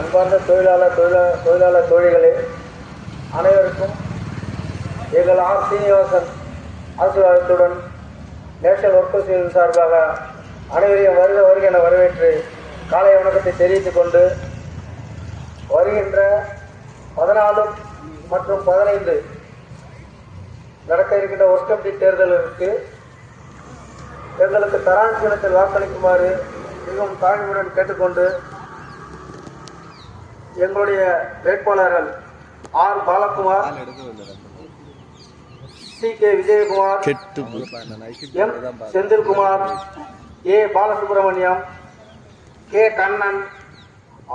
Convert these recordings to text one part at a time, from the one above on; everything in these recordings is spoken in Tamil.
அன்பார்ந்த தொழிலாளர் தோழிகளே, அனைவருக்கும் எங்கள் ஆர் சீனிவாசன் ஆசீர்வாதத்துடன் நேஷனல் ஒர்க்கர்ஸ் யூனியன் சார்பாக அனைவரையும் வருக என வரவேற்று காலை வணக்கத்தை தெரிவித்துக் கொண்டு, வருகின்ற 14 மற்றும் 15 நடக்க இருக்கின்ற ஒர்க் கமிட்டி தேர்தலுக்கு தரான் சின்னத்தில் வாக்களிக்குமாறு மிகவும் தாழ்மையுடன் கேட்டுக்கொண்டு, எங்களுடைய வேட்பாளர்கள் R Balakumar, C K Vijayakumar, M Senthilkumar, A Balasubramaniam, K Kannan,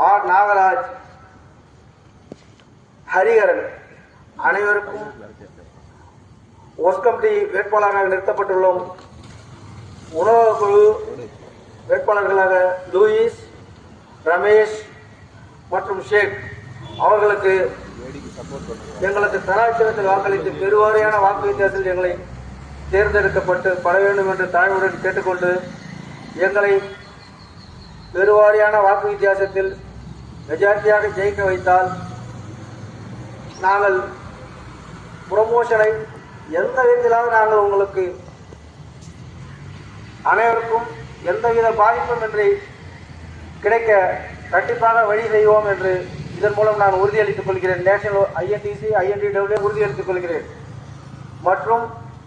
R Nagaraj, Hariharan அனைவருக்கும் ஒர்க் கமிட்டி வேட்பாளராக நிறுத்தப்பட்டுள்ளோம். உணவு குழு வேட்பாளர்களாக லூயிஸ், ரமேஷ் மற்றும் ஷேக் அவர்களுக்கு எங்களுக்கு தராட்சியத்தில் வாக்களித்து பெருவாரியான வாக்கு வித்தியாசத்தில் எங்களை தேர்ந்தெடுக்கப்பட்டு பட வேண்டும் என்று தாழ்வுடன் கேட்டுக்கொண்டு, எங்களை பெருவாரியான வாக்கு வித்தியாசத்தில் மெஜாரிட்டியாக ஜெயிக்க வைத்தால் நாங்கள் புரமோஷனை எந்த விதத்திலாவது நாங்கள் உங்களுக்கு அனைவருக்கும் எந்தவித பாதிப்பும் இன்றி கிடைக்க கண்டிப்பாக வழி செய்வோம் என்று இதன் மூலம் நான் உறுதியளித்துக் கொள்கிறேன். நேஷனல் ஐஎன்டிசி ஐஎன்டிடபிள்யூ உறுதியளித்துக் கொள்கிறேன். மற்றும்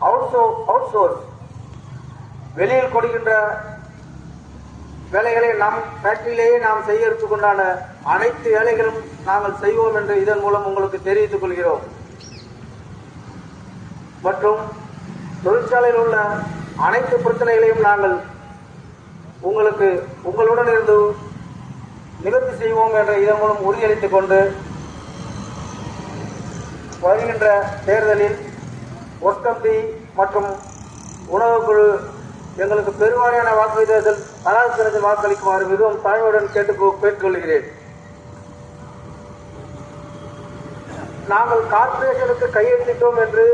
அவுட் சோர்ஸ் வெளியில் கொடுக்கின்ற வேலைகளை நம் ஃபேக்டரியிலேயே நாம் செய்யறதுக்குண்டான அனைத்து வேலைகளும் நாங்கள் செய்வோம் என்று இதன் மூலம் உங்களுக்கு தெரிவித்துக் கொள்கிறோம். மற்றும் தொழிற்சாலையில் உள்ள அனைத்து பிரச்சனைகளையும் நாங்கள் உங்களுடன் இருந்து நிவர்த்தி செய்வோம் என்ற இதன் மூலம் உறுதியளித்துக் கொண்டு, வருகின்ற தேர்தலில் ஒர்க் கமிட்டி மற்றும் உணவு குழு எங்களுக்கு பெருவாரியான வாக்கு வித்தியாசத்தில் தராசினத்தில் வாக்களிக்குமாறு மிகவும் தாழ்மையுடன் கேட்டுக்கொள்கிறேன். நாங்கள் கார்ப்பரேஷனுக்கு கையெழுத்திட்டோம் என்று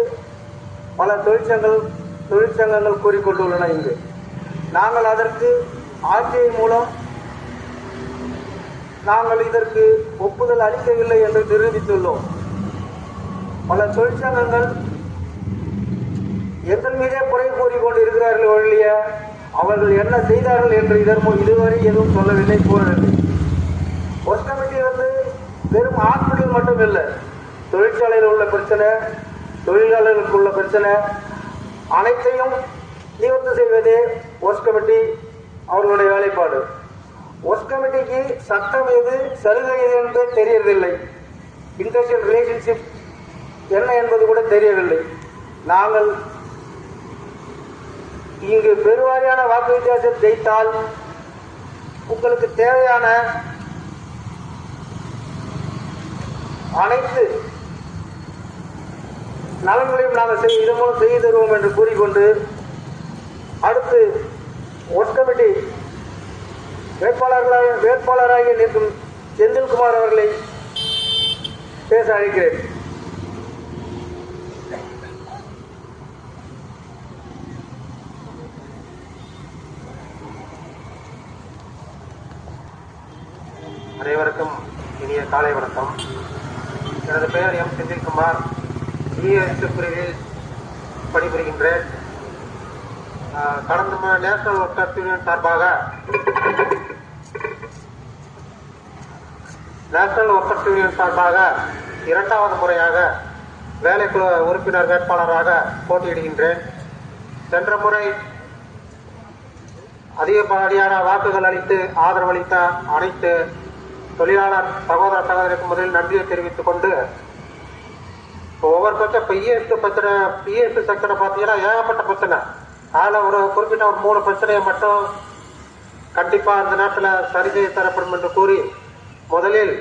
பல தொழிற்சங்கங்கள் கூறிக்கொண்டுள்ளன. இங்கு நாங்கள் அதற்கு ஆட்சியை மூலம் நாங்கள் இதற்கு ஒப்புதல் அளிக்கவில்லை என்று நிரூபித்துள்ளோம். பல தொழிற்சங்கங்கள் எங்கள் மீதே குறை கூறிக்கொண்டு இருக்கிறார்கள் ஒழிய அவர்கள் என்ன செய்தார்கள் என்று இதுவரை எதுவும் சொல்லவில்லை, கூறவில்லை. ஒர்க் கமிட்டி வெறும் ஹாஸ்பிட்டல் மட்டும் இல்லை, தொழிற்சாலையில் உள்ள பிரச்சனை, தொழிலாளர்களுக்கு உள்ள பிரச்சனை அனைத்தையும் நிவர்த்தி செய்வதே ஒர்க் கமிட்டி அவர்களுடைய வேலைப்பாடு. ஒர்க் கமிட்டிக்கு சட்டம் எது, சலுகை எது என்பது தெரியவில்லை. இண்டஸ்ட்ரியல் ரிலேஷன்ஷிப் என்ன என்பது கூட தெரியவில்லை. நாங்கள் இங்கு பெருவாரியான வாக்கு வித்தியாசம் ஜெயித்தால் உங்களுக்கு தேவையான அனைத்து நலன்களையும் நாங்கள் இதன் மூலம் செய்து தருவோம் என்று கூறிக்கொண்டு, அடுத்து ஒர்க் கமிட்டி வேட்பாளராக நிற்கும் செந்தில்குமார் அவர்களை பேச அழைக்கிறேன். அனைவருக்கும் இனிய காலை வணக்கம். எனது பெயர் எம் செந்தில்குமார், பிரிவில் பணிபுரிகின்றேன். கடந்த நேஷனல் ஒர்க்கர்ஸ் யூனியன் சார்பாக இரண்டாவது முறையாக வேலைக்குழு உறுப்பினர் வேட்பாளராக போட்டியிடுகின்றேன். சென்ற முறை அதிகப்படியான வாக்குகள் அளித்து ஆதரவளித்த அனைத்து தொழிலாளர் சகோதரருக்கு முதலில் நன்றியை தெரிவித்துக் கொண்டு, ஒவ்வொரு பிரச்சனை பிஎஸ்பி செக்டரை பார்த்தீங்கன்னா ஏகப்பட்ட பிரச்சனை. அதில் ஒரு குறிப்பிட்ட ஒரு 3 பிரச்சனையை மட்டும் கண்டிப்பாக அந்த நேரத்தில் சரி செய்ய தரப்படும் என்று கூறி, முதலில்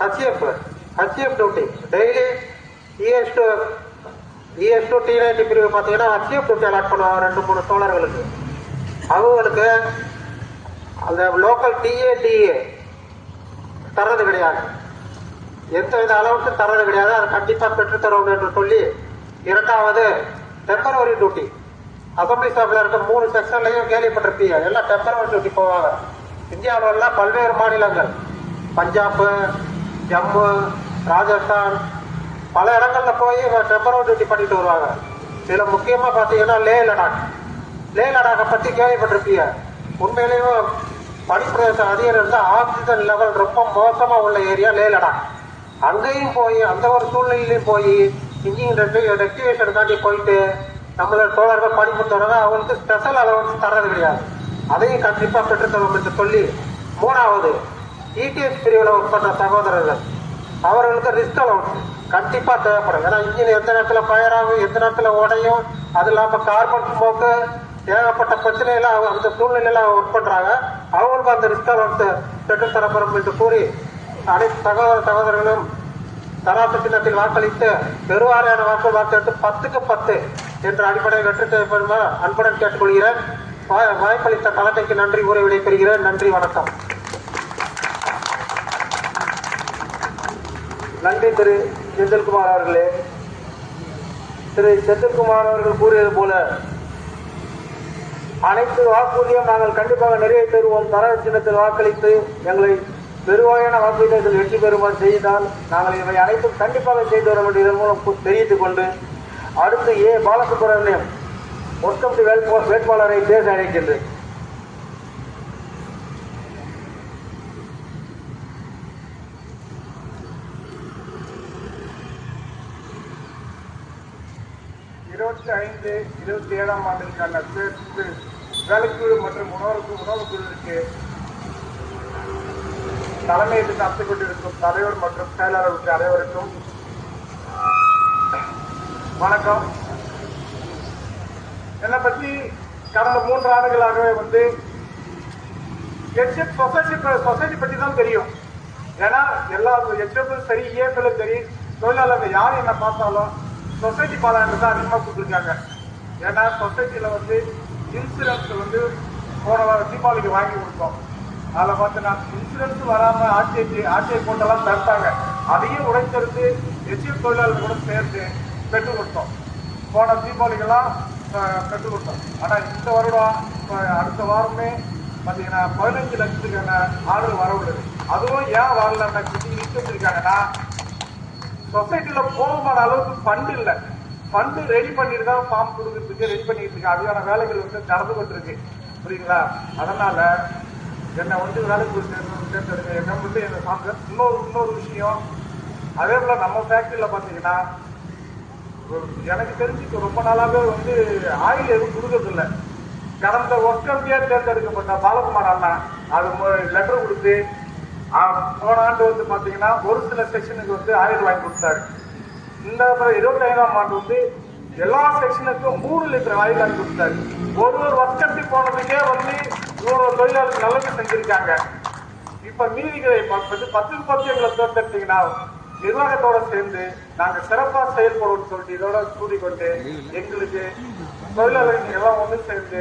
HCF duty daily ES to T90 பிரிவு பார்த்தீங்கன்னா ஹச்சிஎஃப் டியூட்டி அலாட் பண்ணுவாங்க 2-3 தோழர்களுக்கு. அவங்களுக்கு அந்த லோக்கல் TATA தர்றது கிடையாது, எந்த வித அலவன்ஸும் தர்றது கிடையாது. அதை கண்டிப்பாக பெற்றுத்தரும் என்று சொல்லி, இரண்டாவது டெம்பரவரி டியூட்டி அசம்பிளி ஸ்டாஃப்ல இருக்க 3 செக்ஷன்லையும் கேள்விப்பட்டிருப்பீங்க, எல்லாம் டெம்பரவரி டியூட்டி போவாங்க. இந்தியாவில் பல்வேறு மாநிலங்கள் பஞ்சாப், ஜம்மு, ராஜஸ்தான் பல இடங்கள்ல போய் டெம்பரரி டியூட்டி பண்ணிட்டு வருவாங்க. இதுல முக்கியமா பாத்தீங்கன்னா லே லடாக்கை பத்தி கேள்விப்பட்டிருப்பீங்க. உண்மையிலேயும் பனிப்பிரதேசம் அதிகம் இருந்தால் ஆக்சிஜன் லெவல் ரொம்ப மோசமா உள்ள ஏரியா லே லடாக். அங்கேயும் போய் அந்த ஒரு சூழ்நிலையிலையும் போய் இன்ஜின் ரெக்டிவேஷனுக்காண்டி போயிட்டு நம்மளோட தோழர்கள் பணிபுரிந்தவங்க அவங்களுக்கு ஸ்பெஷல் அலவன்ஸ் தர்றது கிடையாது. அதையும் கண்டிப்பா பெற்றுத்தரும் என்று சொல்லி, மூணாவது இடிஎஸ் பிரிவில் ஒர்க் பண்ற சகோதரர்கள் அவர்களுக்கு ரிஸ்க் அலவன்ஸ் கண்டிப்பா தேவைப்படும். ஏன்னா இன்ஜின் எந்த நேரத்தில் ஃபயர் ஆகும், எந்த நேரத்தில் உடையும், அது இல்லாமல் கார்பன் ஸ்மோக்கு ஏகப்பட்ட பிரச்சனைகளை அந்த சூழ்நிலையில ஒர்க் பண்றாங்க. அவங்களுக்கு அந்த ரிஸ்க் அலவன்ஸ் பெற்றுத்தரப்படும் என்று கூறி அனைத்து சகோதரர்களும் தராசு சின்னத்தில் வாக்களித்து பெருவாரியான வாக்கு எடுத்து 10க்கு 10 என்ற அடிப்படையில் வெற்றி செய்யப்படுமா அன்புடன் கேட்டுக்கொள்கிறேன். வாய்ப்பளித்த தலைமைக்கு நன்றி கூறி விடைபெறுகிறேன். நன்றி, வணக்கம். நன்றி திரு செந்தில்குமார் அவர்களே. திரு செந்தில்குமார் அவர்கள் கூறியது போல அனைத்து வாக்குறுதியும் நாங்கள் கண்டிப்பாக நிறைவேற்றி தருவோம். தர சின்னத்தில் வாக்களித்து எங்களை பெருவாயான வாக்குறுதிகள் வெற்றி பெறுமாறு செய்தால் நாங்கள் இவை அனைத்தும் கண்டிப்பாக செய்து வர வேண்டும். இதன் மூலம் தெரிவித்துக் கொண்டு அடுத்து ஏ பாலசுப்ரமணியம் ஒற்கம்பி வேட்பாளரை பேச அழைக்கின்றேன். இருபத்தி 27ஆம் ஆண்டிற்கான வேலைக்குழு மற்றும் உணவு குழுவிற்கு தலைமையேற்று நடத்தி கொண்டிருக்கும் தலைவர் மற்றும் செயலாளர்களுக்கு அனைவருக்கும் வணக்கம். என்னை பற்றி கடந்த 3 ஆண்டுகளாகவே சொசைட்டி பற்றி தான் தெரியும். ஏன்னா எல்லா ஹெச்எஃப் சரி, இஎஃப்எல் சரி, தொழிலாளர்கள் யார் என்ன பார்த்தாலும் சொசைட்டி பாலாண்டு தான் அதிகமாக கொடுத்துருக்காங்க. ஏன்னா சொசைட்டியில் இன்சூரன்ஸ் போன தீபாவளிக்கு வாங்கி கொடுத்தோம். அதில் பார்த்தீங்கன்னா இன்சூரன்ஸ் வராமல் ஆட்சியை போட்டெல்லாம் தடுத்தாங்க. அதையும் உடைத்தெடுத்து ஹெச்எஃப் தொழிலாளர்கள் கூட சேர்த்து பெற்றுக் கொடுத்தோம். போன தீபாவளிக்கெல்லாம் பெற்றுக் கொடுத்தோம். ஆனால் இந்த வருடம் அடுத்த வாரமே பார்த்தீங்கன்னா 15 லட்சத்துக்கான ஆர்டர் வர உள்ளது. அதுவும் ஏன் வரலன்னா நிறுத்தி வச்சிருக்காங்கன்னா சொசைட்டில போதுமான அளவுக்கு ஃபண்ட் இல்லை. ஃபண்டு ரெடி பண்ணிட்டு தான் ஃபார்ம் கொடுக்கறதுக்கு ரெடி பண்ணிட்டு இருக்கு. அதுக்கான வேலைகள் நடந்து கொண்டு இருக்கு. புரியுங்களா? அதனால என்னை வேலைக்கு தேர்ந்தெடுக்க என்ன என்ன சாப்பிட இன்னொரு விஷயம். அதே போல நம்ம ஃபேக்டரியில பாத்தீங்கன்னா எனக்கு தெரிஞ்சு ரொம்ப நாளாவே ஆயில் எதுவும் கொடுக்கறது இல்லை. கடந்த ஒர்க்கம்பியா தேர்ந்தெடுக்கப்பட்ட பாலகுமார் அண்ணா அது லெட்டர் கொடுத்து போன ஆண்டு பாத்தீங்கன்னா ஒரு சில செக்ஷனுக்கு ஆயில் வாங்கி கொடுத்தாரு. இந்த 25ஆம் ஆண்டு எல்லா செக்ஷனுக்கும் 3 லிட்டர் ஆயில் வாங்கி கொடுத்தாரு. ஒரு ஒர்க்கம்பி போனதுக்கே இவ்வளவு தொழிலாளர்கள் நல்லது செஞ்சிருக்காங்க. இப்ப மீதிகளை 10க்கு 10 எங்களை தேர்ந்தெடுத்தீங்கன்னா நிர்வாகத்தோட சேர்ந்து நாங்க சிறப்பா செயல்படுவோம்னு சொல்லிட்டு இதோட கூடிக்கொண்டு எங்களுக்கு தொழிலாளர்கள் எல்லாம் ஒன்று சேர்ந்து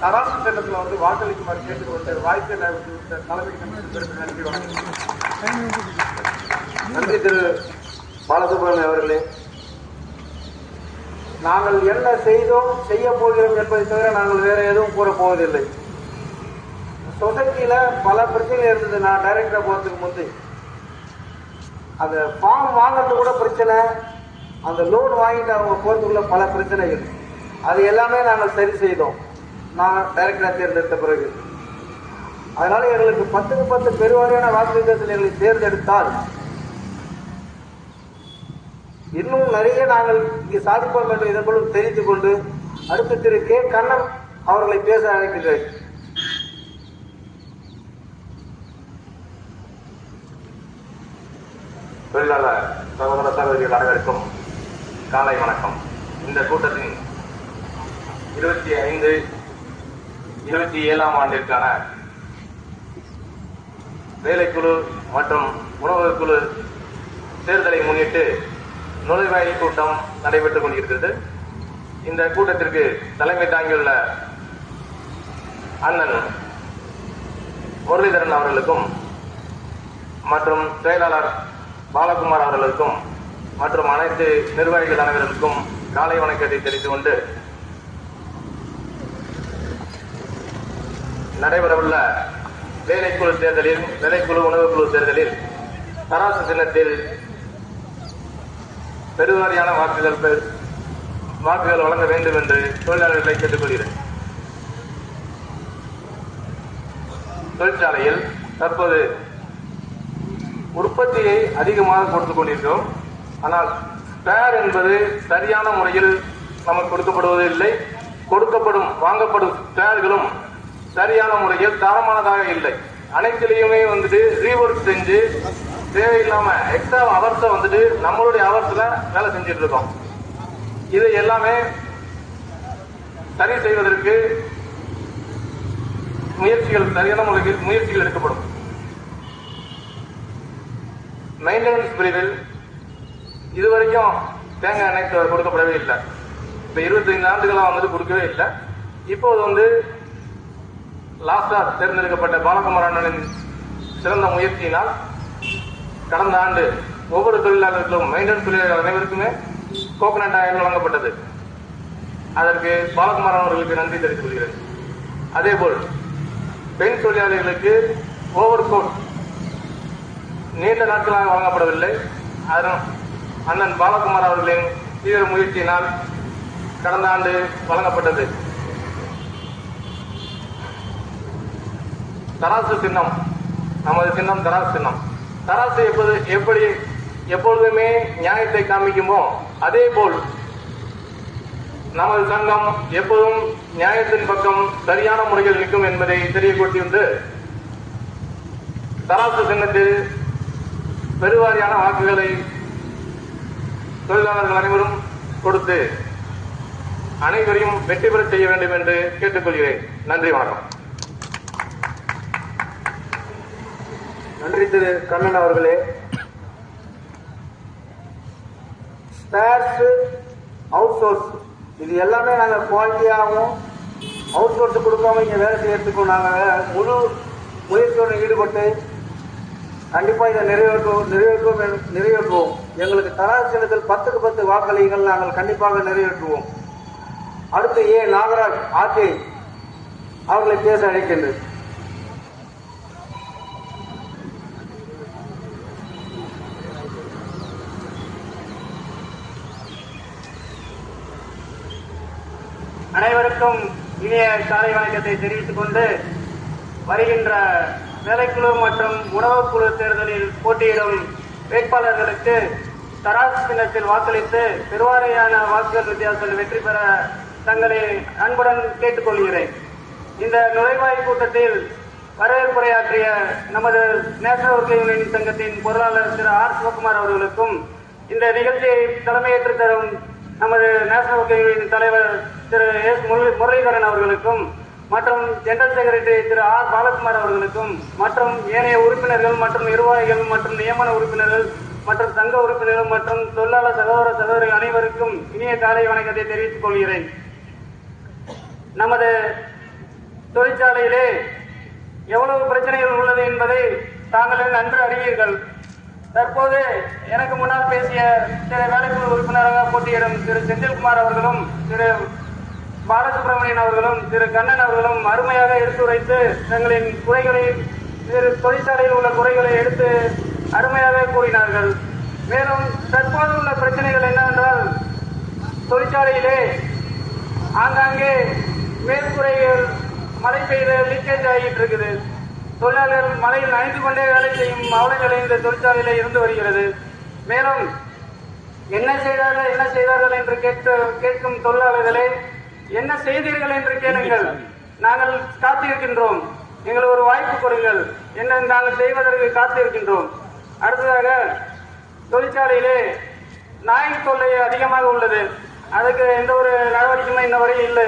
தராசு திட்டத்தில் வாக்களிக்குமாறு கேட்டுக்கொண்டு வாய்ப்பை தலைமைக்கு நன்றி. நன்றி திரு பாலசுப்ரமணியம் அவர்களே. நாங்கள் என்ன செய்தோம் செய்ய போகிறோம் என்பதை தவிர நாங்கள் வேற எதுவும் கூற போவதில்லை. சொசைட்டியில பல பிரச்சனை இருந்தது. நான் டைரக்டரா போறதுக்கு முந்தி அந்த ஃபார்ம் வாங்கறது கூட பிரச்சனை, அந்த லோன் வாங்கிட்டு அவங்க போறதுக்குள்ள பல பிரச்சனைகள். அது எல்லாமே நாங்கள் சரி செய்தோம் நான் டைரக்டரா தேர்ந்தெடுத்த பிறகு. அதனால எங்களுக்கு 10க்கு 10 பெருவாரியான வாக்குறுதிகள் எங்களை தேர்ந்தெடுத்தால் இன்னும் நிறைய நாங்கள் இங்கு சாதிப்போம் என்று இதன் மூலம் தெரிவித்துக் கொண்டு அடுத்து திரு கே கண்ணன் அவர்களை பேச அழைக்கின்றேன். தொழிலாளர் சகோதர சகோதரிகள் அனைவருக்கும் காலை வணக்கம். இந்த கூட்டத்தின் 25, 27ஆம் ஆண்டிற்கான வேலைக்குழு மற்றும் உணவு குழு தேர்தலை முன்னிட்டு நுழைவாயில் கூட்டம் நடைபெற்றுக் கொண்டிருக்கிறது. இந்த கூட்டத்திற்கு தலைமை தாங்கியுள்ள அண்ணன் முரளிதரன் அவர்களுக்கும் மற்றும் செயலாளர் பாலகுமார் அவர்களுக்கும் மற்றும் அனைத்து நிர்வாகிகள் அனைவருக்கும் காலை வணக்கத்தை தெரிவித்துக் கொண்டு நடைபெறவுள்ள வேலைக்குழு தேர்தலில் வேலைக்குழு உணவுக்குழு தேர்தலில் தராசு சின்னத்தில் பெருவாரியான வாக்குகள் வழங்க வேண்டும் என்று தொழிலாளர்களை கேட்டுக்கொள்கிறேன். தொழிற்சாலையில் தற்போது உற்பத்தியை அதிகமாக கொடுத்துக் கொண்டிருக்கிறோம். ஆனால் ஸ்பேர் என்பது சரியான முறையில் நமக்கு கொடுக்கப்படுவதில்லை. வாங்கப்படும் ஸ்பேர்களும் சரியான முறையில் தரமானதாக இல்லை. அனைத்திலையுமே ரீவொர்க் செஞ்சு தேவையில்லாம எக்ஸ்ட்ரா அவர்ஸை நம்மளுடைய அவர்ஸ்ல வேலை செஞ்சுட்டு இருக்கோம். இது எல்லாமே சரி செய்வதற்கு சரியான முறையில் முயற்சிகள் எடுக்கப்படும். மெயின்டெனன்ஸ் பிரிவில் இதுவரைக்கும் தேங்காய் எண்ணெய் கொடுக்கப்படவே இல்லை. இப்ப 25 ஆண்டுகளாக கொடுக்கவே இல்லை. இப்போது லாஸ்டா தேர்ந்தெடுக்கப்பட்ட பாலகுமார் அண்ணனின் சிறந்த முயற்சியினால் கடந்த ஆண்டு ஒவ்வொரு தொழிலாளர்களும் மெயின்டெனன்ஸ் தொழிலாளர்கள் அனைவருக்குமே கோகனட் ஆயில் வழங்கப்பட்டது. அதற்கு பாலகுமார் அவர்களுக்கு நன்றி தெரிவித்துக் கொள்கிறேன். அதேபோல் பெண் தொழிலாளர்களுக்கு ஓவர் கோட் நீண்ட நாட்களாக வழங்கப்படவில்லை. அதனால் அண்ணன் பாலகுமார் அவர்களின் தீவிர முயற்சியினால் கடந்த ஆண்டு வழங்கப்பட்டது. தராசு சின்னம், நமது சின்னம் தராசு சின்னம். தராசு எப்பொழுதுமே நியாயத்தை காமிக்குமோ அதே போல் நமது சங்கம் எப்போதும் நியாயத்தின் பக்கம் சரியான முறையில் நிற்கும் என்பதை தெரியப்படுத்தியுண்டு தராசு சின்னத்தில் பெருவாரியான வாக்குகளை தொழிலாளர்கள் அனைவரும் கொடுத்து அனைவரையும் வெற்றி பெற செய்ய வேண்டும் என்று கேட்டுக்கொள்கிறேன். நன்றி, வணக்கம். நன்றி திரு கண்ணன் அவர்களே. ஸ்பேர்ஸ், அவுட் சோர்ஸ் இது எல்லாமே நாங்கள் குவாலிட்டியாகவும் அவுட் சோர்ஸ் கொடுக்காம இங்கே வேலை செய்யறதுக்கும் நாங்கள் முழு முயற்சியோடு ஈடுபட்டு கண்டிப்பாக இதை நிறைவேற்றுவோம். எங்களுக்கு தராசு சின்னத்தில் 10க்கு 10 வாக்களிகள் நாங்கள் கண்டிப்பாக நிறைவேற்றுவோம். அடுத்து நாகராஜ் ஆர்கே அவர்களை பேச அழைக்கின்றேன். அனைவருக்கும் இனிய காலை வணக்கத்தை தெரிவித்துக் கொண்டு வருகின்ற வேலைக்குழு மற்றும் உணவுக்குழு தேர்தலில் போட்டியிடும் வேட்பாளர்களுக்கு தராசு சின்னத்தில் வாக்களித்து பெருவாரியான வாக்குகள் வித்தியாசத்தில் வெற்றி பெற தங்களை அன்புடன் கேட்டுக்கொள்கிறேன். இந்த நுழைவாய் கூட்டத்தில் வரவேற்புரையாற்றிய நமது நேஷனல் ஒர்க்கிங் யூனியன் சங்கத்தின் பொருளாளர் திரு ஆர் சிவகுமார் அவர்களுக்கும் இந்த நிகழ்ச்சியை தலைமையேற்று தரும் நமது நேஷனல் ஒர்க்கிங் யூனியன் தலைவர் திரு எஸ் முரளிதரன் அவர்களுக்கும் மற்றும் general secretary Thiru R Balakumar அவர்களுக்கும் மற்றும் ஏனைய உறுப்பினர்கள் மற்றும் நிர்வாகிகள் மற்றும் நியமன உறுப்பினர்கள் மற்றும் சங்க உறுப்பினர்கள் மற்றும் தொழிலாளர் சகோதரர்கள் அனைவருக்கும் இனிய காலை வணக்கத்தை தெரிவித்துக் கொள்கிறேன். நமது தொழிற்சாலையிலே எவ்வளவு பிரச்சனைகள் உள்ளது என்பதை தாங்கள் நன்கு அறிவீர்கள். தற்போது எனக்கு முன்னால் பேசிய திரு வேலைக்குழு உறுப்பினராக போட்டியிடும் திரு செந்தில்குமார் அவர்களும் திரு பாலசுப்ரமணியன் அவர்களும் திரு கண்ணன் அவர்களும் அருமையாக எடுத்துரைத்து தங்களின் குறைகளை தொழிற்சாலையில் உள்ள குறைகளை எடுத்து அருமையாக கூறினார்கள். மேலும் தற்போது உள்ள பிரச்சனைகள் என்னவென்றால் தொழிற்சாலையிலே ஆங்காங்கே மேற்கூரைகள் மழை பெய்து லீக்கேஜ் ஆகிட்டு இருக்குது. தொழிலாளர்கள் மழையில் நனைந்து கொண்டே வேலை செய்யும் அவலங்களை இந்த தொழிற்சாலையிலே இருந்து வருகிறது. மேலும் என்ன செய்தார்கள் என்று கேட்கும் தொழிலாளர்களே, என்ன செய்தீர்கள் என்று கேளுங்கள். நாங்கள் காத்திருக்கின்றோம், எங்களுக்கு ஒரு வாய்ப்பு கொடுங்கள், என்ன நாங்கள் செய்வதற்கு காத்திருக்கின்றோம். அடுத்ததாக தொழிற்சாலையிலே நாய் தொல்லை அதிகமாக உள்ளது. அதுக்கு எந்த ஒரு நடவடிக்கையுமே இன்ன வரை இல்லை.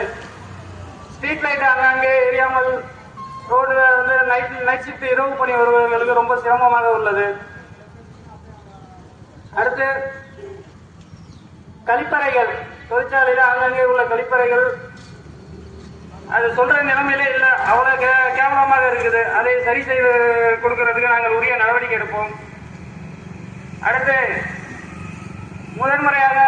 ஸ்ட்ரீட் லைட் அங்கங்கே எரியாமல் ரோடுல நைட் ஷிப்ட் இரவு பணி வருபவர்களுக்கு ரொம்ப சிரமமாக உள்ளது. அடுத்து கழிப்பறைகள், தொழிற்சாலையில அங்கங்கே உள்ள கழிப்பறைகள் அது சொல்ற நிலைமையிலே இல்லை, அவ்வளவு கேவலமாக இருக்குது. அதை சரி செய்து கொடுக்கறதுக்கு நாங்கள் உரிய நடவடிக்கை எடுப்போம். அடுத்து முதன்முறையாக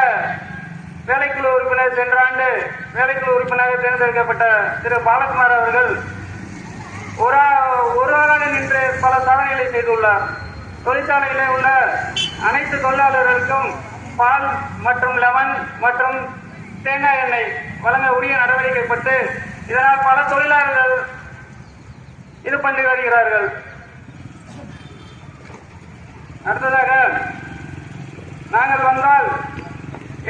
வேலைக்குழு உறுப்பினர் சென்ற ஆண்டு வேலைக்குழு உறுப்பினராக தேர்ந்தெடுக்கப்பட்ட திரு பாலகுமார் அவர்கள் ஒரு ஆளாக நின்று பல சாதனைகளை செய்துள்ளார். தொழிற்சாலையிலே உள்ள அனைத்து தொழிலாளர்களுக்கும் பால் மற்றும் லெமன் மற்றும் தேங்காய் எண்ணெய் வழங்க உரிய நடவடிக்கைப்பட்டு இதனால் பல தொழிலாளர்கள் இது பண்ணி வருகிறார்கள். அடுத்ததாக நாங்கள் வந்தால்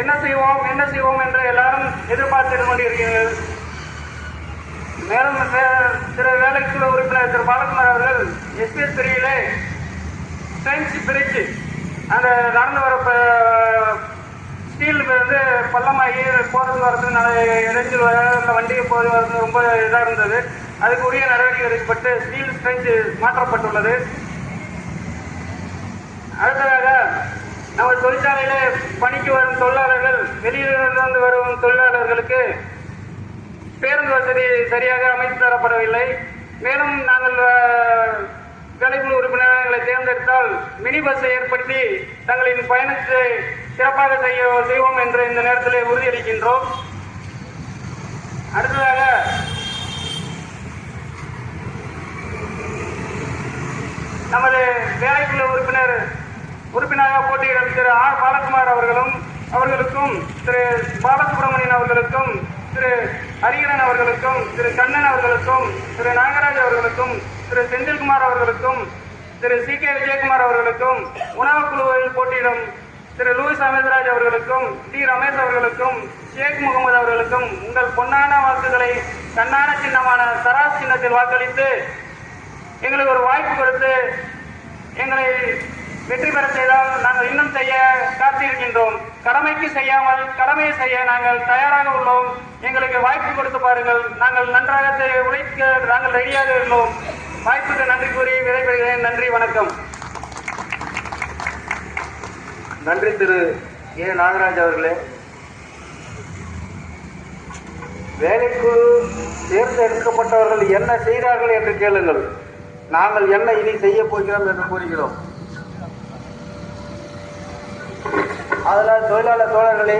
என்ன செய்வோம் என்று எல்லாரும் எதிர்பார்த்து கொண்டிருக்கிறீர்கள். மேலும் திரு வேலைக்குழு உறுப்பினர் திரு பாலகுமார் அவர்கள் எஸ்பிஎஸ் பிரிவிலே பிரெஞ்சு பிரிட்ஜ் அந்த நடந்து வர ஸ்டீல் வந்து பள்ளமாகி போறது வரது இடைஞ்சல் அந்த வண்டியை போது வரது ரொம்ப இதாக இருந்தது. அதுக்கு உரிய நடவடிக்கை எடுக்கப்பட்டு ஸ்டீல் பிரெஞ்சு மாற்றப்பட்டுள்ளது. அடுத்ததாக நம்ம தொழிற்சாலையிலே பணிக்கு வரும் தொழிலாளர்கள் வெளியிலிருந்து வரும் தொழிலாளர்களுக்கு பேருந்து வசதி சரியாக அமைத்து தரப்படவில்லை. மேலும் நாங்கள் வேலைக்குழு உறுப்பினர்களை தேர்ந்தெடுத்தால் மினி பஸ்ஸை ஏற்படுத்தி தங்களின் பயணத்தை சிறப்பாக செய்வோம் என்று இந்த நேரத்தில் உறுதியளிக்கின்றோம். அடுத்ததாக நமது வேலைக்குழு உறுப்பினராக போட்டியிடும் திரு ஆர் பாலகுமார் அவர்களுக்கும் திரு பாலசுப்ரமணியன் அவர்களுக்கும் திரு ஹரிகரன் அவர்களுக்கும் திரு கண்ணன் அவர்களுக்கும் திரு நாகராஜ் அவர்களுக்கும் திரு செந்தில்குமார் அவர்களுக்கும் திரு சி கே விஜயகுமார் அவர்களுக்கும் உணவுக் குழுவில் போட்டியிடும் திரு லூயிஸ் அமிர்தராஜ் அவர்களுக்கும் டி ரமேஷ் அவர்களுக்கும் ஷேக் முகமது அவர்களுக்கும் உங்கள் பொன்னான வாக்குகளை கண்ணான சின்னமான தராஸ் சின்னத்தில் வாக்களித்து எங்களுக்கு ஒரு வாய்ப்பு கொடுத்து எங்களை வெற்றி பெற செய்தால் நாங்கள் இன்னும் செய்ய காத்திருக்கின்றோம். கடமைக்கு செய்யாமல் கடமையை செய்ய நாங்கள் தயாராக உள்ளோம். எங்களுக்கு வாய்ப்பு கொடுத்து பாருங்கள். நாங்கள் நன்றாக உழைக்க நாங்கள் ரெடியாக உள்ளோம். வாய்ப்புக்கு நன்றி கூறி விடைபெறுகிறேன். நன்றி, வணக்கம். நன்றி திரு ஏ நாகராஜ் அவர்களே. வேலைக்குழு தேர்ந்தெடுக்கப்பட்டவர்கள் என்ன செய்தார்கள் என்று கேளுங்கள். நாங்கள் என்ன இனி செய்ய போகிறோம் என்று கூறுகிறோம். அதனால் தொழிலாளர் தோழர்களே,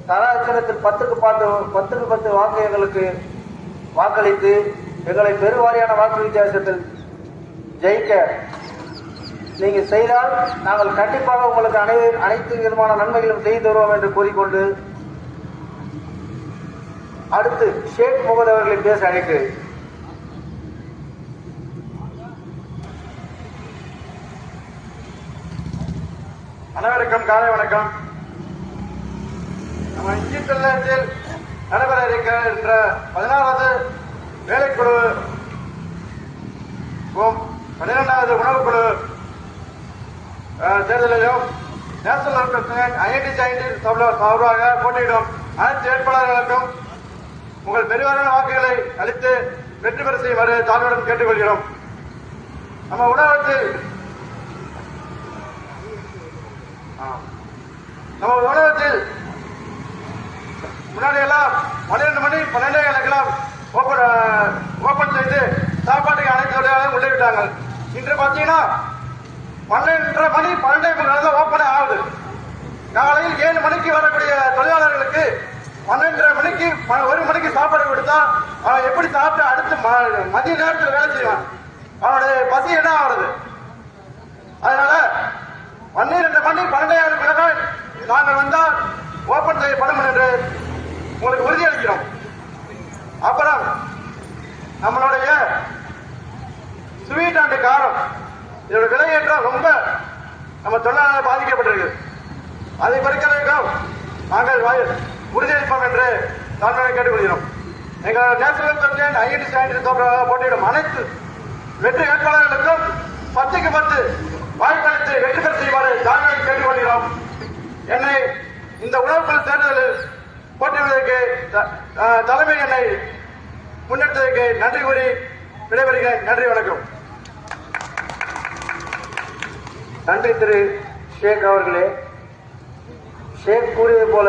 தராசனத்தில் 10க்கு 10 வாக்கு எங்களுக்கு வாக்களித்து எங்களை பெருவாரியான வாக்கு வித்தியாசத்தில் ஜெயிக்க நீங்கள் செய்தால் நாங்கள் கண்டிப்பாக உங்களுக்கு அனைத்து விதமான நன்மைகளும் செய்து தருவோம் என்று கூறிக்கொண்டு அடுத்து ஷேக் முகமது அவர்களை பேச அழைக்கிறேன். அனைவருக்கும் காலை வணக்கம். நம்ம இந்தியில் நடைபெற இருக்கின்ற 16வது வேலைக்குழு 12வது உணவுக்குழு தேர்தலிலும் நேஷனல் ஐஐடி சயின்டிஸ்ட் சார்பாக போட்டியிடும் அனைத்து வேட்பாளர்களுக்கும் உங்கள் பெருவாரியான வாக்குகளை அளித்து வெற்றி பெற செய்யுமாறு தாழ்வுடன் கேட்டுக்கொள்கிறோம். நம்ம உணவகத்தில் முன்னாடி எல்லாம் 12 மணி 12 ஓபன் செய்து சாப்பாட்டுக்கு அனைத்து தொழிலாளர்களும் உள்ளே விட்டாங்க. இன்று பார்த்தீங்கன்னா 12:30 மணி 12:30 ஓப்பனே ஆகுது. காலையில் 7 மணிக்கு வரக்கூடிய தொழிலாளர்களுக்கு 12:30 மணிக்கு 1 மணிக்கு சாப்பாடு கொடுத்தா அவன் எப்படி சாப்பிட்டு அடுத்து மதிய நேரத்தில் வேலை செய்வான்? அவனுடைய பசி என்ன ஆகுறது? அதனால 12 மணி 12 நாங்கள் வந்தால் ஓபன் செய்யப்படும் என்று உங்களுக்கு உறுதியளிக்கிறோம். அப்புறம் நம்மளுடைய ஸ்வீட் அண்ட் காரம் இதோட விலையேற்றம் ரொம்ப நம்ம தொழிலாளர் பாதிக்கப்பட்டிருக்கு. அதை குறைக்கிறதுக்கும் நாங்கள் உறுதியளிப்போம் என்று தாழ்மையை கேட்டுக்கொள்கிறோம். எங்கள் நேஷனல் கமிஷன் ஐஐடி சயின்டிஸ்ட் போட்டியிடும் அனைத்து வெற்றி வேட்பாளர்களுக்கும் 10க்கு 10 வாய்ப்பளித்து வெற்றி பெற செய்வாறு தாழ்மையை கேட்டுக்கொள்கிறோம். என்னை இந்த உணவுக்குழு தேர்தலில் போட்டியிடுவதற்கு தலைமை என்னை முன்னெடுத்ததற்கு நன்றி கூறி விடைபெறுகிறேன். நன்றி, வணக்கம். நன்றி திரு ஷேக் அவர்களே. ஷேக் கூறியது போல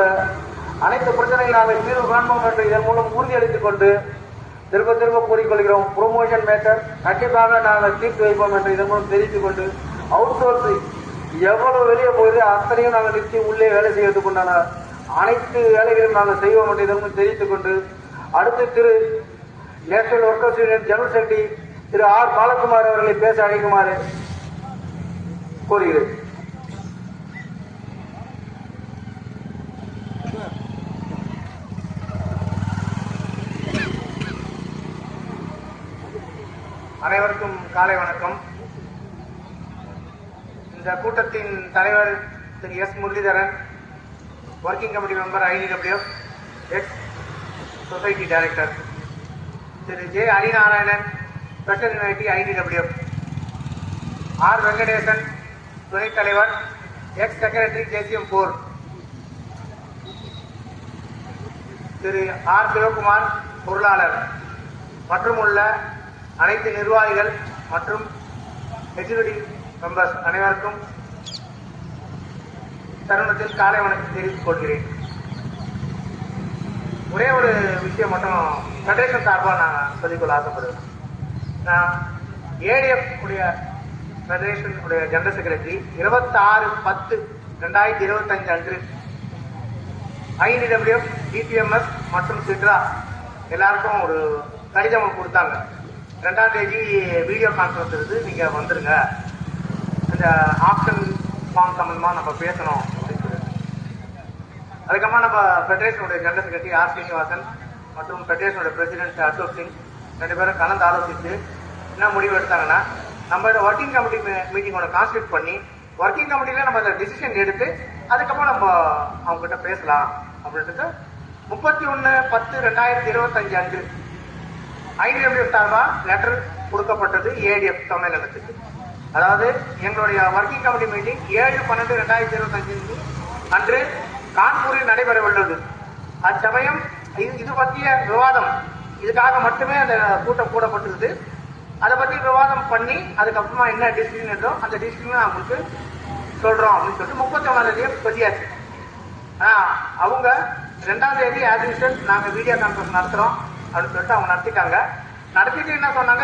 அனைத்து பிரச்சனைகள் நாங்கள் தீர்வு காண்போம் என்று இதன் மூலம் உறுதியளித்துக் கொண்டு திரும்ப கூறிக்கொள்கிறோம். ப்ரொமோஷன் மேட்டர் கண்டிப்பாக நாங்கள் தீர்த்து வைப்போம் என்று இதன் மூலம் தெரிவித்துக் கொண்டு அவுட் சோர்சிங் எவ்வளவு வெளியே போகுது அத்தனையும் நாங்கள் நிச்சயம் உள்ளே வேலை செய்வதற்கு உண்டான அனைத்து வேலைகளையும் நாங்கள் செய்வோம் என்று இதன் மூலம் தெரிவித்துக் கொண்டு அடுத்து Thiru national workers union general secretary Thiru R Balakumar அவர்களை பேச அழைக்குமாறு கோருகிறேன். அனைவருக்கும் காலை வணக்கம். இந்த கூட்டத்தின் தலைவர் Thiru S Muralidharan, working committee member IDWF, ex society director Thiru J Harinarayanan, special unity IDWF, R Venkatesan, துணைத் தலைவர், ex secretary JCM 4, Thiru R Sivakumar, பொருளாளர் மற்றும் உள்ள அனைத்து நிர்வாகிகள் மற்றும் எக்ஸிகியூட்டிவ் மெம்பர்ஸ் அனைவருக்கும் தருணத்தில் காலை வணக்கம் தெரிவித்துக் கொள்கிறேன். ஒரே ஒரு விஷயம் மட்டும் ஃபெடரேஷன் சார்பாக நான் சொல்லிக்கொள்ள ஆசைப்படுவேன். நான் ADF உடைய ஃபெடரேஷன் உடைய ஜெனரல் செக்ரட்டரி 26/10/2025 அன்று IDWF, DPMS மற்றும் சிட்ரா எல்லாருக்கும் ஒரு கடிதம் கொடுத்தாங்க. 2ஆம் தேதி வீடியோ கான்ஃபரன்ஸ் இருந்து நீங்க வந்துருங்க, இந்த ஆப்ஷன் ஃபார்ம் சம்பந்தமா நம்ம பேசணும் அப்படின்னு சொல்லி. அதுக்கப்புறமா நம்ம ஃபெடரேஷனுடைய ஜெனரல் செக்ரட்டரி ஆர் ஸ்ரீனிவாசன் மற்றும் ஃபெடரேஷனுடைய பிரசிடென்ட் அசோக் சிங் 2 பேரும் கலந்து ஆலோசித்து என்ன முடிவு எடுத்தாங்கன்னா, நம்ம இந்த ஒர்க்கிங் கமிட்டி மீட்டிங் ஒன்று கான்ஸ்டியூட் பண்ணி ஒர்க்கிங் கமிட்டியில நம்ம இந்த டிசிஷன் எடுத்து அதுக்கப்புறம் நம்ம அவங்க கிட்ட பேசலாம் அப்படின்ட்டு 31/10/2025 அன்று IDWF சார்பா லெட்டர் கொடுக்கப்பட்டது ADF சம்மேளனத்துக்கு. அதாவது எங்களுடைய ஒர்க்கிங் கமிட்டி மீட்டிங் 7/12/2025 அன்று கான்பூரில் நடைபெற உள்ளது. அச்சமயம் இது பற்றிய விவாதம், இதுக்காக மட்டுமே அந்த கூட்டம் கூடப்பட்டிருது. அதை பற்றி விவாதம் பண்ணி அதுக்கப்புறமா என்ன டிசிஷன் எடுத்தோம் அந்த டிசிஷன் அவங்களுக்கு சொல்றோம் அப்படின்னு சொல்லிட்டு 31ஆம் தேதியை சொல்லியாச்சு. அவங்க 2ஆம் தேதி ஆஸ் யூசுவல் நாங்க வீடியோ கான்ஃபரன்ஸ் நடத்துறோம் அப்படின்னு சொல்லிட்டு அவங்க நடத்திட்டாங்க. நடத்திட்டு என்ன சொன்னாங்க,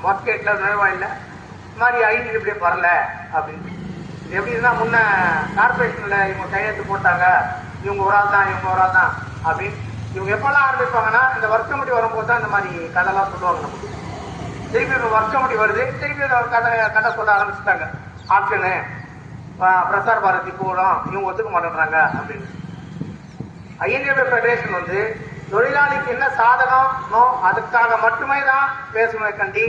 மார்க்கெட்ல நுழைவாயில்ல இந்த மாதிரி IDWF வரல அப்படின்னு. இது எப்படின்னா, முன்ன கார்பரேஷன்ல இவங்க கையெழுத்து போட்டாங்க, இவங்க ஒரு ஆள் தான் இவங்க ஒரு ஆள் தான் அப்படின்னு. இவங்க எப்பெல்லாம் ஆரம்பிப்பாங்கன்னா இந்த ஒர்க் கமிட்டி வரும்போது தான் இந்த மாதிரி கதைலாம் சொல்லுவாங்க. நமக்கு திருப்பி ஒர்க் கமிட்டி வருது, திருப்பி கதை சொல்ல ஆரம்பிச்சுட்டாங்க. ஆப்ஷனு பிரசார் பாரதி போகலாம், இவங்க ஒத்துக்க மாட்டேங்கிறாங்க அப்படின்னு. IDWF ஃபெடரேஷன் வந்து தொழிலாளிக்கு என்ன சாதகமோ அதுக்காக மட்டுமே தான் பேசுமே கண்டி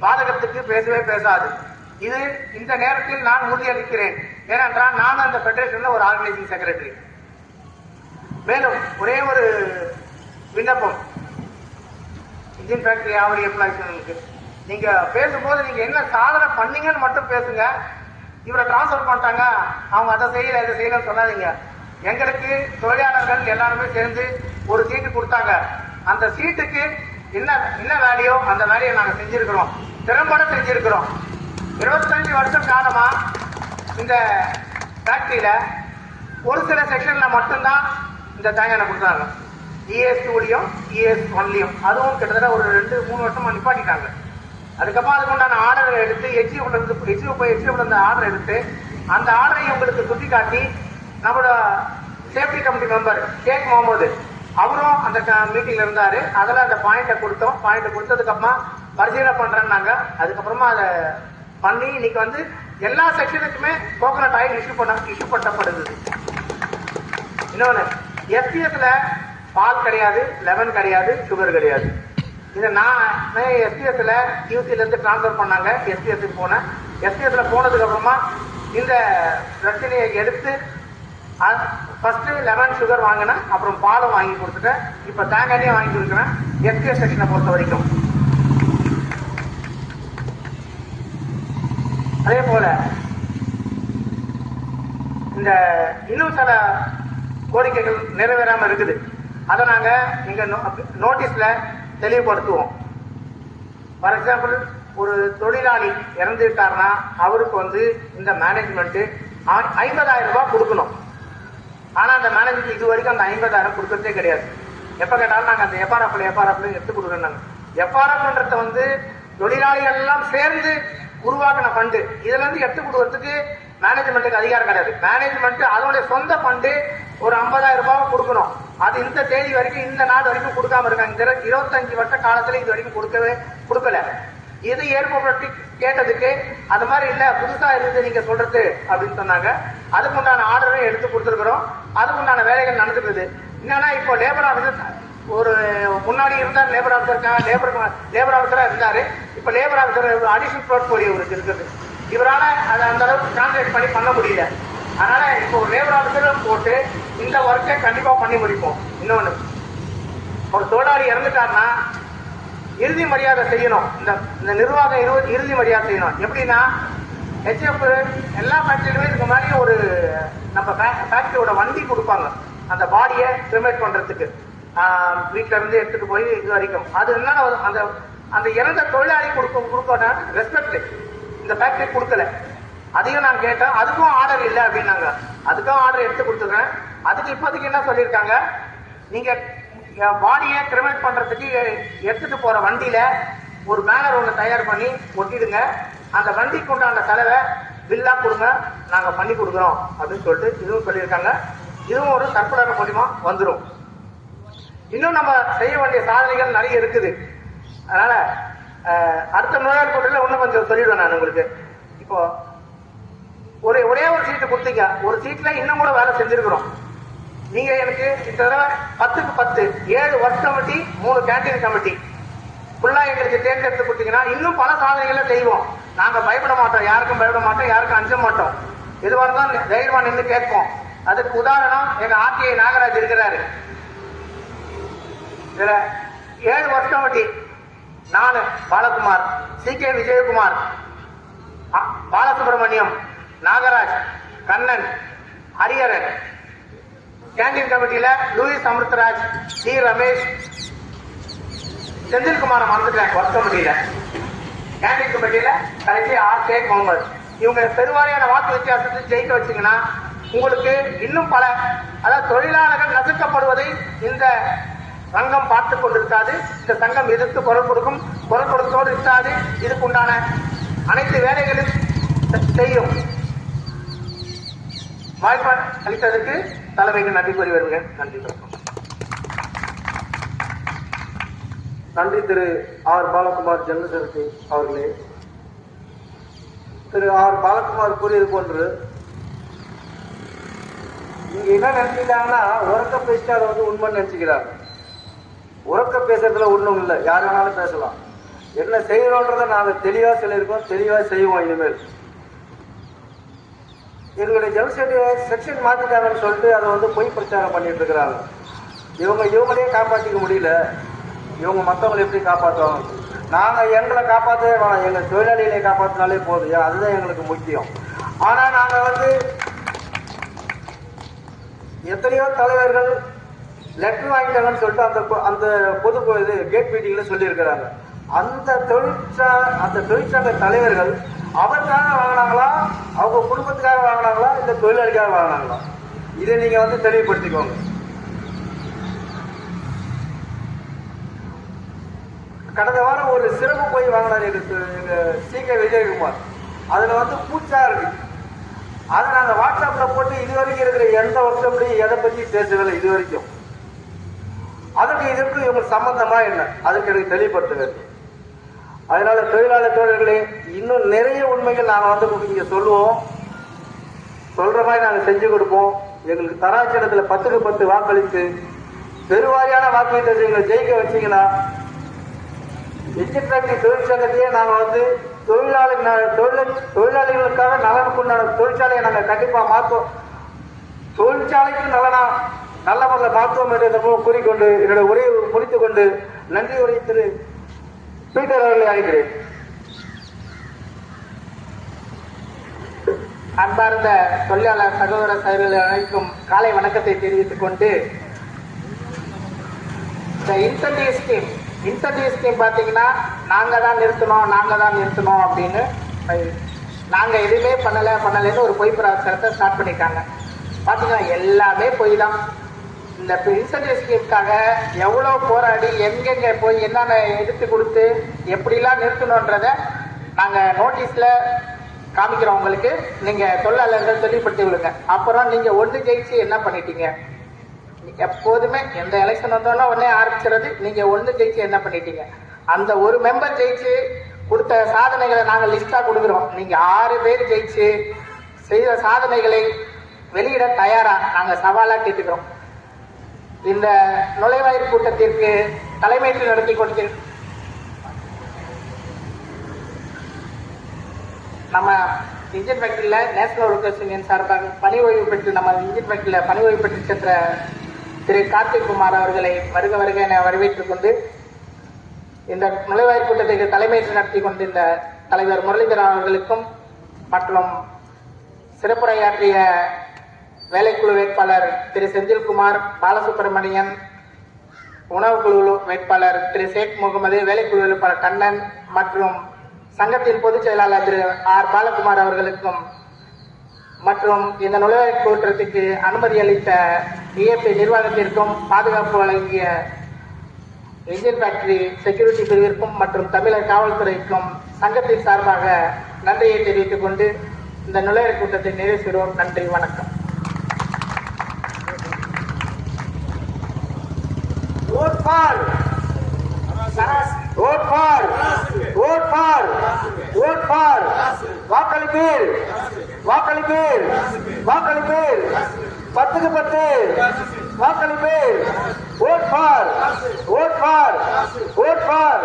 பாதகத்துக்கு பேசவே பேசாது. இது இந்த நேரத்தில் நான் உறுதியளிக்கிறேன். ஏனென்றால் நான் அந்த ஃபெடரேஷன்ல ஒரு ஆர்கனைசிங் செக்ரட்டரி. மேலும் ஒரே ஒரு விண்ணப்பம், இன்ஜின் ஃபேக்டரி ஆவடி எம்ப்ளாய்ஸ்க்கு நீங்க பேசும்போது நீங்க என்ன சாதனை பண்ணீங்கன்னு மட்டும் பேசுங்க. இவரை டிரான்ஸ்பர் பண்ணிட்டாங்க, அவங்க அதை செய்யல இதை செய்யலன்னு சொல்லாதீங்க. எங்களுக்கு தொழிலாளர்கள் எல்லாருமே சேர்ந்து ஒரு சீட்டு கொடுத்தாங்க. அந்த சீட்டுக்கு என்ன வேலையோ அந்த வேலையை நாங்க செஞ்சிருக்கிறோம், திறம்பட செஞ்சிருக்கிறோம். 25 வருஷம் காலமா இந்த ஃபேக்டரியில ஒரு சில செக்ஷன்ல மட்டும்தான் இந்த தேங்காய் கொடுத்தாங்க. ES 2லயும் ES 1லயும் அதுவும் கிட்டத்தட்ட ஒரு 2-3 வருஷமா நிப்பாட்டிட்டாங்க. அதுக்கப்புறம் அதுக்குண்டான ஆர்டர் எடுத்து HCF அந்த ஆர்டர் எடுத்து அந்த ஆர்டரை உங்களுக்கு சுட்டி காட்டி நம்மளோட சேஃப்டி கமிட்டி மெம்பர் ஷேக் முகமது அவரும் அந்த மீட்டிங்ல இருந்தாரு. அதில் அந்த பாயிண்ட்டை கொடுத்தோம். பாயிண்ட் கொடுத்ததுக்கு அப்புறமா பரிசீலனை பண்றேன்னாங்க. அதுக்கப்புறமா அதை பண்ணி இன்னைக்கு வந்து எல்லா செக்ஷனுக்குமே கோகனட் ஆயில் இஷ்யூ பண்ணப்படுது. இன்னொன்னு, SPSல பால் கிடையாது, லெமன் கிடையாது, சுகர் கிடையாது. இதை நான் SPSல QCல இருந்து டிரான்ஸ்பர் பண்ணாங்க. SPSக்கு போனேன். SPSல போனதுக்கு அப்புறமா இந்த பிரச்சனையை எடுத்து ஃபர்ஸ்ட் லெமன் சுகர் வாங்கினேன், அப்புறம் பாலும் வாங்கி கொடுத்துட்டேன். இப்ப தேங்காயும் வாங்கி கொடுக்குறேன். SPS செக்ஷனை பொறுத்த வரைக்கும் அதே போல இந்த இன்னும் சில கோரிக்கைகள் நிறைவேறாம இருக்குது. அதை நாங்க எங்க நோட்டீஸ்ல தெளிவுபடுத்துவோம். ஃபார் எக்ஸாம்பிள், ஒரு தொழிலாளி இறந்துட்டாருன்னா அவருக்கு வந்து இந்த மேனேஜ்மெண்ட் 50,000 ரூபாய் கொடுக்கணும். ஆனா அந்த மேனேஜ்மெண்ட் இது வரைக்கும் அந்த 50,000 கொடுக்கறதே கிடையாது. எப்ப கேட்டாலும் நாங்க அந்த எஃப்ஆர்எஃப்ல எடுத்து கொடுக்கணும். எஃப்ஆர்எஃப்ன்றத வந்து தொழிலாளிகள் எல்லாம் சேர்ந்து உருவாக்கின ஃபண்டு. இதுல இருந்து எடுத்து கொடுக்கறதுக்கு மேனேஜ்மெண்ட்டுக்கு அதிகாரம் கிடையாது. மேனேஜ்மெண்ட் அதோட சொந்த ஃபண்டு ஒரு 50,000 ரூபாய் கொடுக்கணும். அது இந்த தேதி வரைக்கும் இந்த நாள் வரைக்கும் கொடுக்காம இருக்காங்க. 25 வருஷ காலத்துல இது வரைக்கும் கொடுக்கல. இது ஏற்படுத்தி கேட்டதுக்கு அது மாதிரி இல்ல, புதுசா இருந்து நீங்க சொல்றது அப்படின்னு சொன்னாங்க. அதுக்கு உண்டான ஆர்டரும் எடுத்து கொடுத்துருக்கிறோம். அதுக்கு உண்டான வேலைகள் நடந்துருக்குது. என்னன்னா இப்போ லேபர் ஆஃபீஸர் ஒரு முன்னாடி இருந்தார், லேபர் ஆஃபீஸர் லேபர் ஆஃபீஸரா இருந்தாரு. இப்ப லேபர் ஆஃபீஸர் அடிஷனல் போர்ட்போலியோ இவருக்கு இருக்குது. இவரால அதை அந்த அளவுக்கு கான்சன்ட்ரேட் பண்ணி பண்ண முடியல. அதனால இப்போ லேபர் ஆஃபீஸரும் போட்டு இந்த ஒர்க்கை கண்டிப்பா பண்ணி முடிப்போம். இன்னொன்னு, ஒரு தொழிலாளி இறந்துட்டாருன்னா இறுதி மரியாதை செய்யணும். இந்த நிர்வாகம் இறுதி மரியாதை செய்யணும். எப்படின்னா HF எல்லா ஃபேக்டரியிலுமே இதுக்கு முன்னாடி ஒரு நம்ம ஃபேக்டரியோட வண்டி கொடுப்பாங்க அந்த பாடியை கிரிமேட் பண்றதுக்கு. வீட்டுல இருந்து எடுத்துட்டு போய் இது வரைக்கும் அது என்னன்னா அந்த அந்த இறந்த தொழிலாளி கொடுக்க ரெஸ்பெக்ட் இந்த ஃபேக்டரி கொடுக்கல. அதையும் நான் கேட்டேன். அதுக்கும் ஆர்டர் இல்லை அப்படின்னாங்க. அதுக்கும் ஆர்டர் எடுத்து கொடுத்துருக்கேன். அதுக்கு இப்போதைக்கு என்ன சொல்லியிருக்காங்க, நீங்க பாடியை கிரிமேட் பண்றதுக்கு எடுத்துட்டு போற வண்டியில ஒரு பேனர் ஒன்று தயார் பண்ணி ஒட்டிடுங்க. அந்த வண்டிக்கு உண்டான செலவை பில்லா கொடுங்க, நாங்க பண்ணி கொடுக்குறோம் அப்படின்னு சொல்லிட்டு இதுவும் சொல்லியிருக்காங்க. இதுவும் ஒரு சர்க்குலர் மூலியமா வந்துடும். இன்னும் நம்ம செய்ய வேண்டிய சாதனைகள் நிறைய இருக்குது. அதனால அடுத்த நோயாளி கூட்டத்தில் இன்னும் கொஞ்சம் சொல்லிடுவேன் நான் உங்களுக்கு. இப்போ ஒரே ஒரு சீட்டு கொடுத்தீங்க, ஒரு சீட்ல இன்னும் கூட வேலை செஞ்சிருக்கிறோம். நீங்க எனக்கு இந்த தடவை 10க்கு 10 7 ஒர்க் கமிட்டி 3 கேண்டீன் கமிட்டி ஃபுல்லா எங்களுக்கு தேர்ந்தெடுத்து கொடுத்தீங்கன்னா இன்னும் பல சாதனைகளை செய்வோம். நாங்க பயப்பட மாட்டோம், யாருக்கும் பயப்பட மாட்டோம், யாருக்கும் அஞ்ச மாட்டோம். எதுவாக இருந்தாலும் தைரியமா நின்று கேட்போம். அதுக்கு உதாரணம் எங்க RTI நாகராஜ் இருக்கிறாரு. இதுல 7 ஒர்க் கமிட்டி, நானு பாலகுமார், CK விஜயகுமார், பாலசுப்ரமணியம், நாகராஜ், கண்ணன், ஹரிஹரன். கேண்டீன் கமிட்டியில லூயிஸ் அமிர்தராஜ், டி ரமேஷ், செந்தில்குமார் மறந்துட்டேன். ஒர்க் கமிட்டியில கேண்டீன் கமிட்டியில கடைசி RK முகமது. இவங்க பெருவாரியான வாக்கு வித்தியாசத்தில் ஜெயிக்க வச்சீங்கன்னா உங்களுக்கு இன்னும் பல, அதாவது தொழிலாளர்கள் நசுக்கப்படுவதை இந்த சங்கம் பார்த்துக் கொண்டிருக்காது. இந்த சங்கம் எதிர்த்து குரல் கொடுத்தோடு இருக்காது. இதுக்கு உண்டான அனைத்து வேலைகளும் செய்யும். வாய்ப்பு அளித்ததற்கு தலைமைக்கு நன்றி கூறி வருகிறேன். நன்றி. நன்றி திரு ஆர் பாலகுமார் ஜெனரல் செக்ரட்டரி அவர்களே. திரு ஆர் பாலகுமார் கூறியது போன்று இங்க என்ன நினைச்சுக்கிறாங்கன்னா உறக்க பேசிட்டு அதை உண்மைன்னு நினைச்சுக்கிறாங்க. உறக்க பேசுறதுல ஒண்ணும் இல்லை, யார் வேணாலும் பேசலாம். என்ன செய்யறோன்றதை நாங்க தெளிவா சொல்லியிருக்கோம், தெளிவா செய்வோம். இனிமேல் எங்களுடைய ஜெனரல் செக்ஷன் மாத்திட்டாங்கன்னு சொல்லிட்டு அதை பொய் பிரச்சாரம் பண்ணிட்டு இருக்கிறாங்க. இவங்களே காப்பாற்றிக்க முடியல, இவங்க மற்றவங்களை எப்படி காப்பாற்றுவாங்க? நாங்க எங்களை காப்பாற்றவே வேணாம், எங்க தொழிலாளிகளை காப்பாற்றினாலே போதும், அதுதான் எங்களுக்கு முக்கியம். ஆனா நாங்க எத்தனையோ தலைவர்கள் லெட்டர் வாங்கிட்டாங்கன்னு சொல்லிட்டு அந்த பொது கேட் மீட்டிங்ல சொல்லி இருக்கிறாங்க. அந்த தொழிற்சங்க தலைவர்கள் அவருக்காக வாங்கினாங்களா, அவங்க குடும்பத்துக்காக வாங்கினாங்களா, இந்த தொழிலாளிக்காக வாங்கினாங்களா? இதை நீங்க தெளிவுபடுத்திக்கோங்க. கடந்த வாரம் ஒரு சிறப்பு போய் வாங்கினார் எங்க CK விஜயகுமார். அதுல பூச்சா இருக்கு. அதை நாங்க வாட்ஸ்அப்ல போட்டு இதுவரைக்கும் இருக்கிற எந்த வருஷம் எதை பத்தி பேசவில்லை இது வரைக்கும். அதுக்கு இதற்கு இவங்க சம்பந்தமா என்ன, அதுக்கு எனக்கு தெளிவுபடுத்துங்க. அதனால தொழிலாளர் தோழர்களே, இன்னும் நிறைய உண்மைகள் நாங்க இங்க சொல்லுவோம். சொல்ற மாதிரி நாங்க செஞ்சு கொடுப்போம். எங்களுக்கு தராட்சி 10க்கு 10 வாக்களித்து பெருவாரியான வாக்குறுதி எங்களை ஜெயிக்க வச்சீங்கன்னா எச்எஃப்டி தொழிற்சங்கத்தையே நாங்க தொழிலாளிகளுக்காக நலனுக்குண்டான தொழிற்சாலையை நாங்க கண்டிப்பா மாற்றுவோம். தொழிற்சாலைக்கு நல்ல முறையில் மாற்றுவோம் என்று கூறிக்கொண்டு என்னுடைய உரையை முடித்துக் கொண்டு நன்றி உரை திரு பீட்டர் அவர்களை அழைக்கிறேன். அன்பார்ந்த தொழிலாளர் சகோதர சகோதரர்கள் அனைவருக்கும் காலை வணக்கத்தை தெரிவித்துக் கொண்டு, இந்த இன்சென்டிவ் ஸ்கீம் பாத்தீங்கன்னா நாங்க தான் நிறுத்தணும் அப்படின்னு நாங்க எதுவுமே பண்ணலன்னு ஒரு பொய் பிரச்சாரத்தை ஸ்டார்ட் பண்ணிட்டாங்க. பாத்தீங்கன்னா எல்லாமே பொய் தான். இந்த இன்சென்டிவ் ஸ்கீமுக்காக எவ்வளவு போராடி எங்கெங்க போய் என்னென்ன எடுத்து கொடுத்து எப்படிலாம் நிறுத்தணுன்றத நாங்க நோட்டீஸ்ல காமிக்கிறோம் உங்களுக்கு. நீங்க தொழிலாளர்கள் தெளிவுபடுத்தி விடுங்க. அப்புறம் நீங்க ஒன்று ஜெயிச்சு என்ன பண்ணிட்டீங்க? எப்போதுமே எந்த எலெக்ஷன் வந்தோன்னா உடனே ஆரம்பிச்சிடறது நீங்க ஒண்ணு ஜெயிச்சு என்ன பண்ணிட்டீங்க. அந்த ஒரு மெம்பர் ஜெயிச்சு கொடுத்த சாதனைகளை நாங்கள் லிஸ்டா கொடுக்குறோம். நீங்க 6 பேர் ஜெயிச்சு செய்த சாதனைகளை வெளியிட தயாரா நாங்க சவாலா கேட்டுக்கிறோம். இந்த நுழைவாயிறு கூட்டத்திற்கு தலைமையேற்று நடத்தி கொண்டு நம்ம இன்ஜின் ஃபேக்டரியில நேஷனல் ஒர்க்கர்ஸ் யூனியன் சார்பாக பணி ஓய்வு பெற்று நம்ம இன்ஜின் ஃபேக்டரியில பணி ஓய்வு பெற்று சென்ற திரு கார்த்திக் குமார் அவர்களை வருக வருக என வரவேற்றுக் கொண்டு இந்த நுழைவாயிறு கூட்டத்திற்கு தலைமையேற்று நடத்தி கொண்டிருந்த தலைவர் முரளிதரன் அவர்களுக்கும் மற்றும் சிறப்புரையாற்றிய வேலைக்குழு வேட்பாளர் திரு செந்தில்குமார், பாலசுப்ரமணியன், உணவுக்குழு வேட்பாளர் திரு ஷேக் முகமது, வேலைக்குழு வேட்பாளர் கண்ணன் மற்றும் சங்கத்தின் பொதுச் செயலாளர் திரு ஆர் பாலகுமார் அவர்களுக்கும் மற்றும் இந்த நுழைவாயிறு கூட்டத்திற்கு அனுமதி அளித்த இஏபி நிர்வாகத்திற்கும் பாதுகாப்பு வழங்கிய இன்ஜின் ஃபேக்டரி செக்யூரிட்டி பிரிவிற்கும் மற்றும் தமிழக காவல்துறைக்கும் சங்கத்தின் சார்பாக நன்றியை தெரிவித்துக் கொண்டு இந்த நுழைவாயிறு கூட்டத்தை நிறைவு செய்வோம். நன்றி, வணக்கம். Vote for! Vote for! Vote for! Vote for! வாக்களிப்பீர்! வாக்களிப்பீர்! வாக்களிப்பீர்! 10க்கு 10 வாக்களிப்பீர்! Vote for! Vote for! Vote for!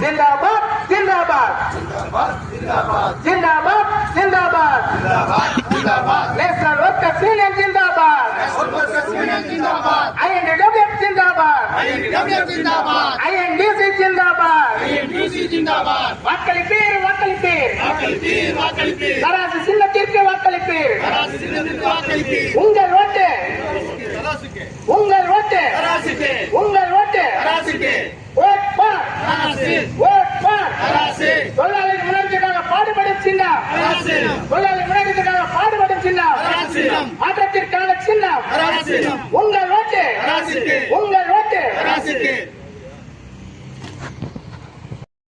जिंदाबाद जिंदाबाद जिंदाबाद जिंदाबाद नेशनल वर्कर्स यूनियन जिंदाबाद INDW जिंदाबाद INDC जिंदाबाद வாக்களிப்பீர் வாக்களிப்பீர் தராசு சின்னத்திற்கு வாக்களிப்பீர் உங்கள் ஓட்டு உங்கள் ஓட்டு உங்கள் ஓட்டு தொழிலாளி முன்னேற்றத்துக்காக பாடுபடும் சின்னம் தொழிலாளி முன்னேற்றத்துக்காக பாடுபடும் சின்னம் மாற்றத்திற்கான சின்னம் உங்கள் ஓட்டு உங்கள் ஓட்டு